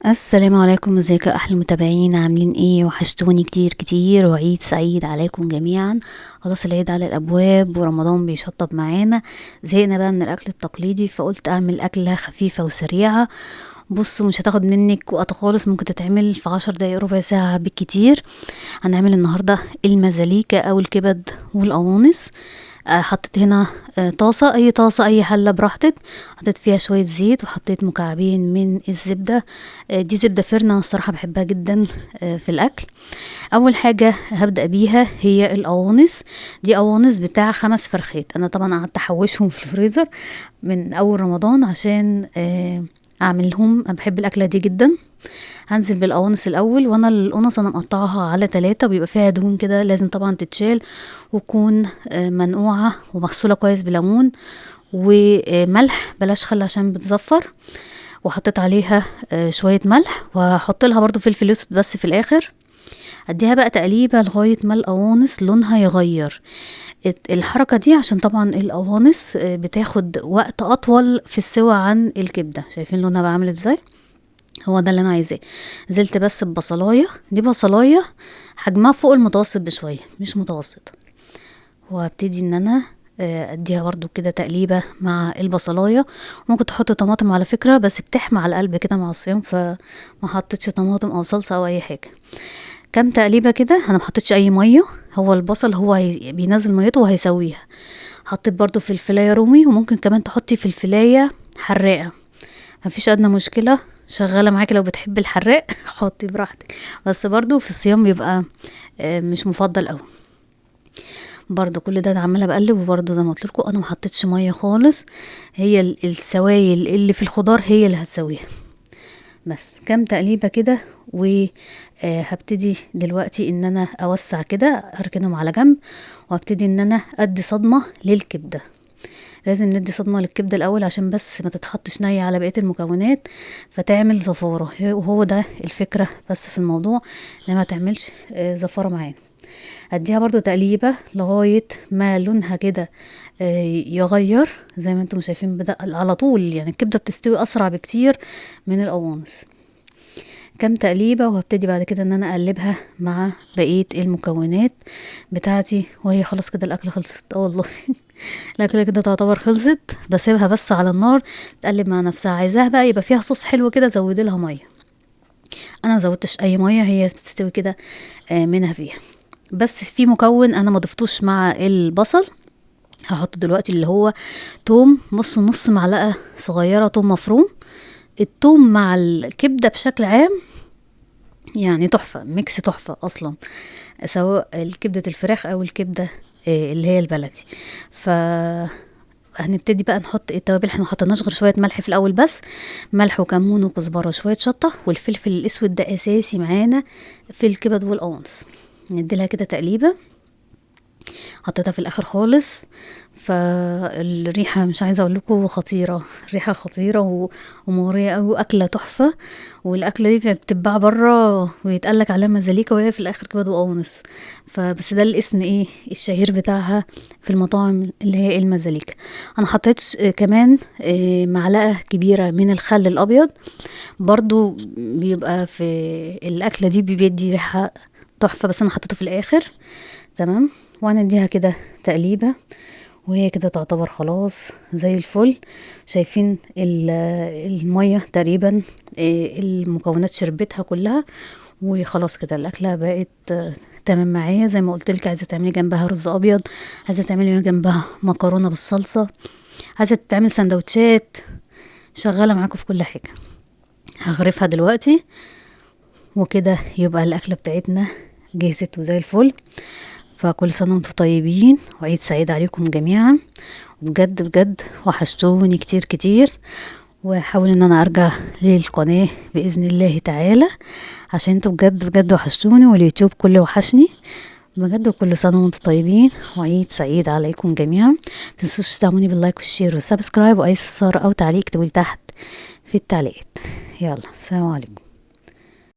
السلام عليكم، ازيكم يا احلى متابعين؟ عاملين ايه؟ وحشتوني كتير كتير، وعيد سعيد عليكم جميعا. خلاص العيد على الابواب ورمضان بيشطب معانا. زهقنا بقى من الاكل التقليدي، فقلت اعمل اكله خفيفه وسريعه. بصوا، مش هتاخد منك وقت خالص، ممكن تتعمل في 10 دقايق ربع ساعه بالكتير. هنعمل النهارده المزاليكا او الكبد والقوانص. حطيت هنا طاسة، اي طاسة اي حلة براحتك. حطيت فيها شوية زيت وحطيت مكعبين من الزبدة. دي زبدة فرنة، أنا الصراحة بحبها جدا في الاكل. اول حاجة هبدأ بيها هي القوانص. دي قوانص بتاع 5 فرخات، انا طبعا قعدت احوشهم في الفريزر من اول رمضان عشان اعملهم. انا بحب الاكلة دي جدا. هنزل بالقوانص الاول، وانا القنص انا مقطعها على 3 وبيبقى فيها دهون كده، لازم طبعا تتشال وتكون منقوعة ومغسولة كويس بليمون وملح، بلاش خل عشان بتزفر. وحطيت عليها شوية ملح، وهحط لها برضو فلفل اسود بس في الاخر. اديها بقى تقليبة لغاية ما القوانص لونها يغير. الحركة دي عشان طبعا القوانص بتاخد وقت اطول في السوى عن الكبدة. شايفين لونها بعمل ازاي؟ هو ده اللي انا عايزاه. نزلت بس ببصلايه، دي بصلايه حجمها فوق المتوسط بشويه، مش متوسط. وابتدي ان انا اديها برضو كده تقليبه مع البصلايه. ممكن تحط طماطم على فكره، بس بتحمى على القلب كده مع الصيام، فما حطيتش طماطم او صلصه او اي حاجه. كام تقليبه كده، انا ما حطيتش اي ميه. هو البصل هو بينزل ميته وهيسويها. حطيت برضو فلفلايه رومي، وممكن كمان تحطي فلفلايه حراقه، مفيش ادنى مشكله. شغاله معاكي لو بتحبي الحراق حطي براحتك، بس برضو في الصيام بيبقى مش مفضل قوي. برضو كل ده انا عماله بقلب، وبرضو زي ما قلت لكم انا ما حطيتش ميه خالص. هي السوائل اللي في الخضار هي اللي هتسويها. بس كام تقليبه كده، وهبتدي دلوقتي ان انا اوسع كده، اركنهم على جنب. وابتدي ان انا ادي صدمه للكبده. لازم ندي صدمة للكبدة الأول عشان بس ما تتحطش نية على بقية المكونات فتعمل زفارة، وهو ده الفكرة بس في الموضوع، إنها ما تعملش زفارة معانا. هديها برضو تقليبة لغاية ما لونها كده يغير. زي ما انتم شايفين بدأ على طول، يعني الكبدة بتستوي أسرع بكتير من القوانص. كام تقليبة، وهبتدي بعد كده ان انا اقلبها مع بقية المكونات بتاعتي. وهي خلاص كده الاكلة خلصت. والله الاكلة كده تعتبر خلصت. بسيبها بس على النار تقلب مع نفسها. عايزاها بقى يبقى فيها صوص حلو كده، زودي لها مية. انا مزودتش اي مية، هي بتستوي كده منها فيها. بس في مكون انا ما ضفتوش مع البصل، هحط دلوقتي اللي هو توم. نص معلقة صغيرة توم مفروم. التوم مع الكبدة بشكل عام يعني تحفة، ميكس تحفة أصلا، سواء الكبدة الفراخ أو الكبدة اللي هي البلدي. هنبتدي بقى نحط التوابل. احنا محطناش غير شوية ملح في الأول بس، ملح وكمون وكزبرة وشوية شطة، والفلفل الأسود ده أساسي معانا في الكبد والقوانص. نديلها كده تقليبة. حطيتها في الاخر خالص. فالريحه مش عايزه اقول لكم خطيره، ريحه خطيره ومغريه قوي، واكله تحفه. والاكله دي بتتباع بره ويتقالك عليها مزاليكا، وهي في الاخر كبد وقوانص. فبس ده الاسم ايه الشهير بتاعها في المطاعم، اللي هي المزاليكا. انا حطيت كمان معلقه كبيره من الخل الابيض، برضو بيبقى في الاكله دي بيدي ريحه تحفه، بس انا حطيته في الاخر. تمام. وهنديها كده تقليبة، وهي كده تعتبر خلاص زي الفل. شايفين المية تقريبا المكونات شربتها كلها، وخلاص كده الأكلة بقت تمام معايا. زي ما قلت لك، عايزة تعملي جنبها رز أبيض، عايزة تعملي جنبها مكرونة بالصلصة، عايزة تعمل سندوتشات، شغالة معاكم في كل حاجة. هغرفها دلوقتي، وكده يبقى الأكلة بتاعتنا جهزت وزي الفل. فكل سنة وانتم طيبين، وعيد سعيد عليكم جميعا. وبجد بجد وحشتوني كتير كتير. وحاول ان انا ارجع للقناة بإذن الله تعالى، عشان انتوا بجد بجد وحشتوني، واليوتيوب كله وحشني بجد. وكل سنة وانتم طيبين، وعيد سعيد عليكم جميعا. متنسوش تدعموني باللايك والشير والسبسكرايب، واي استفسار او تعليق اكتبولي تحت في التعليقات. يلا، سلام عليكم.